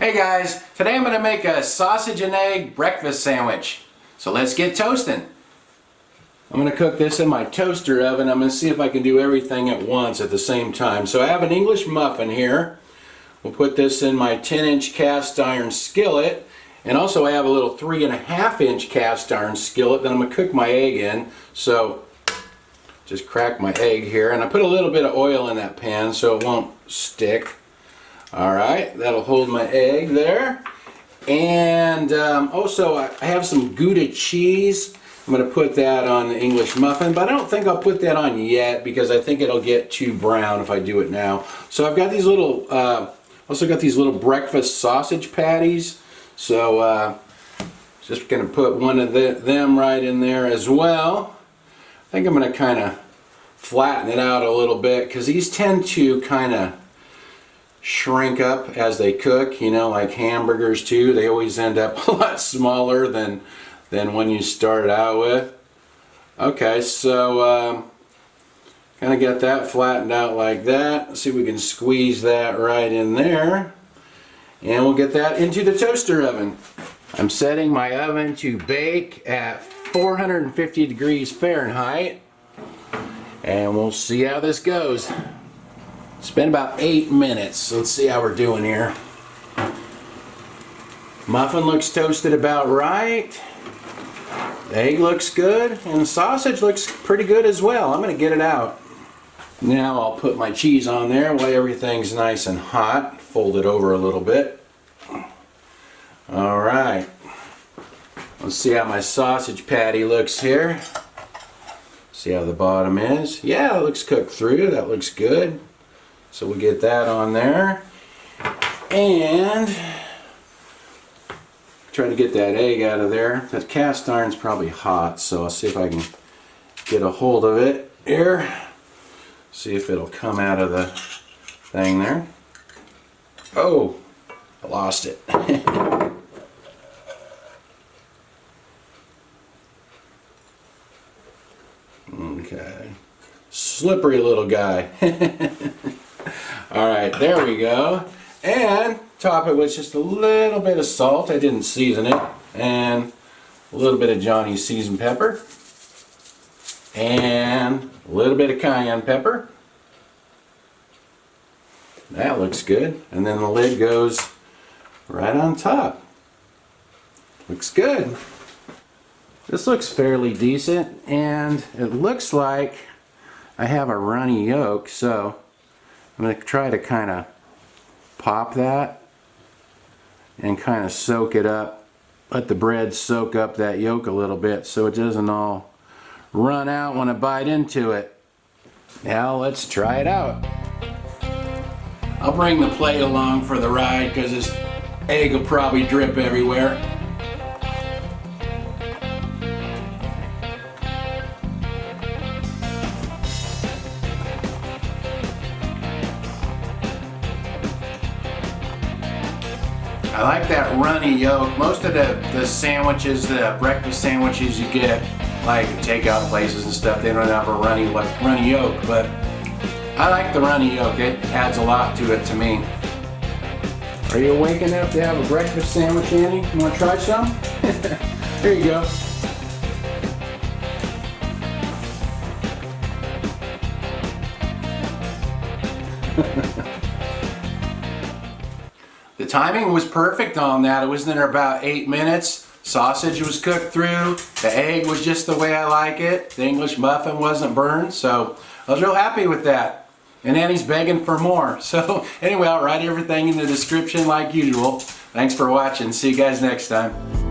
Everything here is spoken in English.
Hey guys, today I'm going to make a sausage and egg breakfast sandwich. So let's get toasting. I'm going to cook this in my toaster oven. I'm going to see if I can do everything at once at the same time. So I have an English muffin here. We'll put this in my 10-inch cast iron skillet. And also I have a little 3.5-inch cast iron skillet that I'm going to cook my egg in. So just crack my egg here. And I put a little bit of oil in that pan so it won't stick. Alright, that'll hold my egg there. And also I have some Gouda cheese. I'm going to put that on the English muffin, but I don't think I'll put that on yet because I think it'll get too brown if I do it now. So I've got these little, also got these little breakfast sausage patties. So just going to put one of them right in there as well. I think I'm going to kind of flatten it out a little bit because these tend to kind of shrink up as they cook, you know, like hamburgers too. They always end up a lot smaller than when you start out with. Okay, so kind of get that flattened out like that. Let's see if we can squeeze that right in there. And we'll get that into the toaster oven. I'm setting my oven to bake at 450 degrees Fahrenheit. And we'll see how this goes. It's been about 8 minutes. Let's see how we're doing here. Muffin looks toasted about right. The egg looks good. And the sausage looks pretty good as well. I'm going to get it out. Now I'll put my cheese on there while everything's nice and hot. Fold it over a little bit. Alright. Let's see how my sausage patty looks here. See how the bottom is. Yeah, it looks cooked through. That looks good. So we'll get that on there. And try to get that egg out of there. That cast iron's probably hot, so I'll see if I can get a hold of it here. See if it'll come out of the thing there. Oh, I lost it. Okay. Slippery little guy. Alright, there we go. And top it with just a little bit of salt. I didn't season it. And a little bit of Johnny's seasoned pepper. And a little bit of cayenne pepper. That looks good. And then the lid goes right on top. Looks good. This looks fairly decent. And it looks like I have a runny yolk, so I'm going to try to kind of pop that and kind of soak it up. Let the bread soak up that yolk a little bit so it doesn't all run out when I bite into it. Now let's try it out. I'll bring the plate along for the ride because this egg will probably drip everywhere. I like that runny yolk. Most of the sandwiches, the breakfast sandwiches you get, like takeout places and stuff, they don't have a runny yolk, but I like the runny yolk. It adds a lot to it to me. Are you awake enough to have a breakfast sandwich, Annie? You want to try some? Here you go. The timing was perfect on that. It was in about 8 minutes. Sausage was cooked through. The egg was just the way I like it. The English muffin wasn't burned, so I was real happy with that. And Annie's begging for more. So anyway, I'll write everything in the description like usual. Thanks for watching. See you guys next time.